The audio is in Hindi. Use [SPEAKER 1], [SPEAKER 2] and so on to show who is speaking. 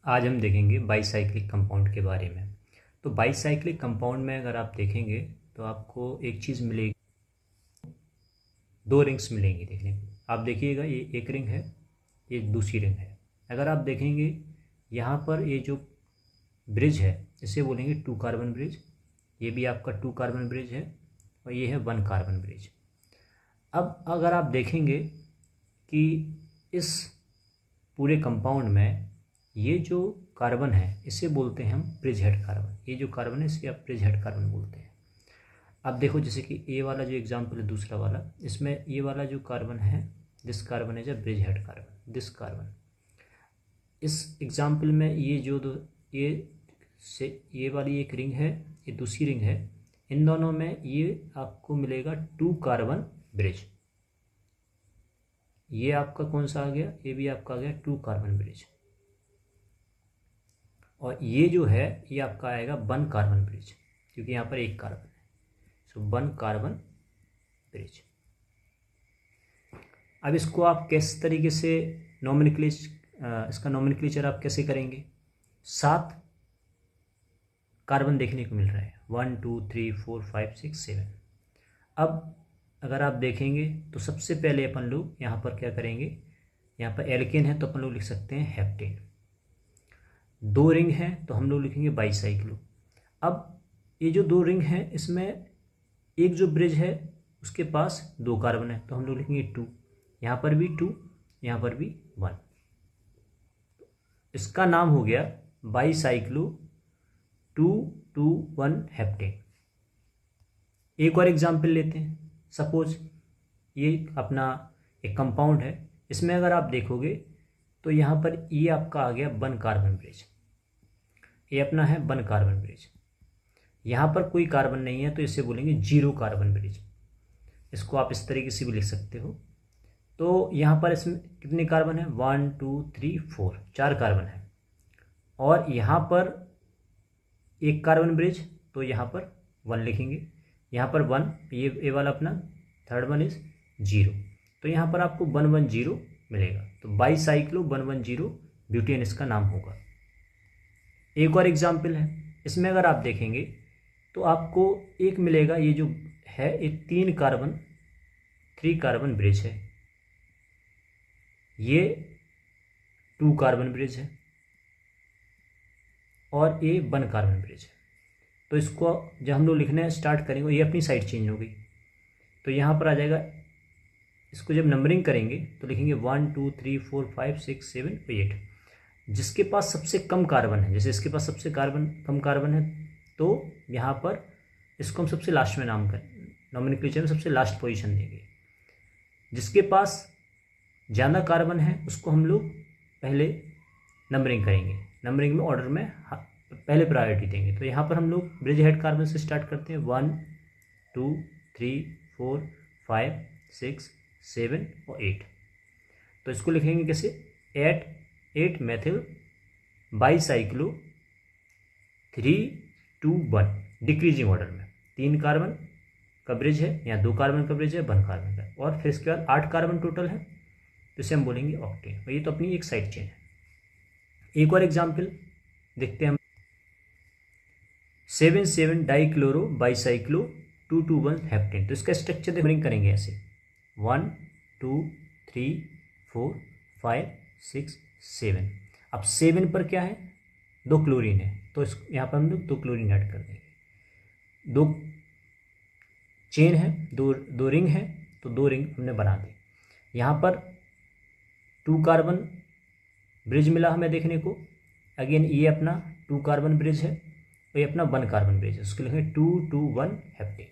[SPEAKER 1] आज हम देखेंगे बाईसाइक्लिक कंपाउंड के बारे में। तो बाईसाइक्लिक कंपाउंड में अगर आप देखेंगे तो आपको एक चीज़ मिलेगी, दो रिंग्स मिलेंगी देखने को। आप देखिएगा ये एक रिंग है, ये दूसरी रिंग है। अगर आप देखेंगे यहाँ पर ये जो ब्रिज है इसे बोलेंगे 2 कार्बन ब्रिज। ये भी आपका 2 कार्बन ब्रिज है और ये है 1 कार्बन ब्रिज। अब अगर आप देखेंगे कि इस पूरे कंपाउंड में ये जो कार्बन है इसे बोलते हैं हम ब्रिज हेड कार्बन। ये जो कार्बन है इसे आप ब्रिज हेड कार्बन बोलते हैं। अब देखो जैसे कि ए वाला जो एग्जांपल है दूसरा वाला, इसमें ये वाला जो कार्बन है, दिस कार्बन है जो bridge head carbon, this carbon. इस एग्जांपल में ये जो दो ये वाली एक रिंग है, ये दूसरी रिंग है, इन दोनों में ये आपको मिलेगा 2 कार्बन ब्रिज। ये आपका कौन सा आ गया, ये भी आपका आ गया 2 कार्बन ब्रिज। और ये जो है ये आपका आएगा 1 कार्बन ब्रिज, क्योंकि यहाँ पर एक कार्बन है, सो 1 कार्बन ब्रिज। अब इसको आप किस तरीके से इसका नोमेनक्लेचर आप कैसे करेंगे। 7 कार्बन देखने को मिल रहा है, 1 2 3 4 5 6 7। अब अगर आप देखेंगे तो सबसे पहले अपन लोग यहाँ पर क्या करेंगे, यहाँ पर एल्केन है तो अपन लोग लिख सकते हैं हेप्टेन। 2 रिंग है तो हम लोग लिखेंगे बाईसाइक्लो। अब ये जो 2 रिंग है इसमें एक जो ब्रिज है उसके पास 2 कार्बन है तो हम लोग लिखेंगे 2। यहाँ पर भी 2, यहाँ पर भी 1। इसका नाम हो गया बाईसाइक्लो 2,2,1 हेप्टेन। एक और एग्जाम्पल लेते हैं। सपोज ये अपना एक कंपाउंड है, इसमें अगर आप देखोगे तो यहाँ पर ये आपका आ गया 1 कार्बन ब्रिज। ये अपना है 1 कार्बन ब्रिज। यहाँ पर कोई कार्बन नहीं है तो इसे बोलेंगे 0 कार्बन ब्रिज। इसको आप इस तरीके से भी लिख सकते हो। तो यहाँ पर इसमें कितने कार्बन है, 1 2 3 4, 4 कार्बन है। और यहाँ पर एक कार्बन ब्रिज तो यहाँ पर 1 लिखेंगे, यहाँ पर 1, ये वाला अपना थर्ड वन इज 0, तो यहाँ पर आपको 110 मिलेगा। तो बाईसाइक्लो 110 ब्यूटेन इसका नाम होगा। एक और एग्जाम्पल है, इसमें अगर आप देखेंगे तो आपको एक मिलेगा, ये जो है एक 3 कार्बन ब्रिज है, ये 2 कार्बन ब्रिज है और ये 1 कार्बन ब्रिज है। तो इसको जब हम लोग लिखने स्टार्ट करेंगे, ये अपनी साइड चेंज हो गई तो यहाँ पर आ जाएगा। इसको जब नंबरिंग करेंगे तो लिखेंगे 1 2 3 4 5 6 7 8। जिसके पास सबसे कम कार्बन है, जैसे इसके पास सबसे कम कार्बन है तो यहाँ पर इसको हम सबसे लास्ट में नाम करें, नोमेनक्लेचर में सबसे लास्ट पोजीशन देंगे। जिसके पास ज़्यादा कार्बन है उसको हम लोग पहले नंबरिंग करेंगे, नंबरिंग में ऑर्डर में पहले प्रायोरिटी देंगे। तो यहाँ पर हम लोग ब्रिज हेड कार्बन से स्टार्ट करते हैं, 1 2 3 4 5 6 7 और 8। तो इसको लिखेंगे कैसे, 8 मेथिल बाईसाइक्लो 3,2,1 डिक्रीजिंग ऑर्डर में। 3 कार्बन का ब्रिज है, यहाँ 2 कार्बन का ब्रिज है, 1 कार्बन का, और फिर इसके बाद 8 कार्बन टोटल है तो इसे हम बोलेंगे ऑक्टेन। और ये तो अपनी एक साइड चेन है। एक और एग्जाम्पल देखते हैं हम, 7,7 डाइक्लोरो बाईसाइक्लो 2,2,1 हेप्टेन। तो इसका स्ट्रक्चर नंबरिंग करेंगे ऐसे, 1 2 3 4 5 6 7। अब 7 पर क्या है, 2 क्लोरीन है तो इस यहाँ पर हम लोग 2 क्लोरीन ऐड कर देंगे। 2 चेन है, दो रिंग है तो 2 रिंग हमने बना दी। यहाँ पर 2 कार्बन ब्रिज मिला हमें देखने को। अगेन ये अपना 2 कार्बन ब्रिज है और ये अपना 1 कार्बन ब्रिज है, उसके लिखेंगे 2,2,1 हेप्टेन।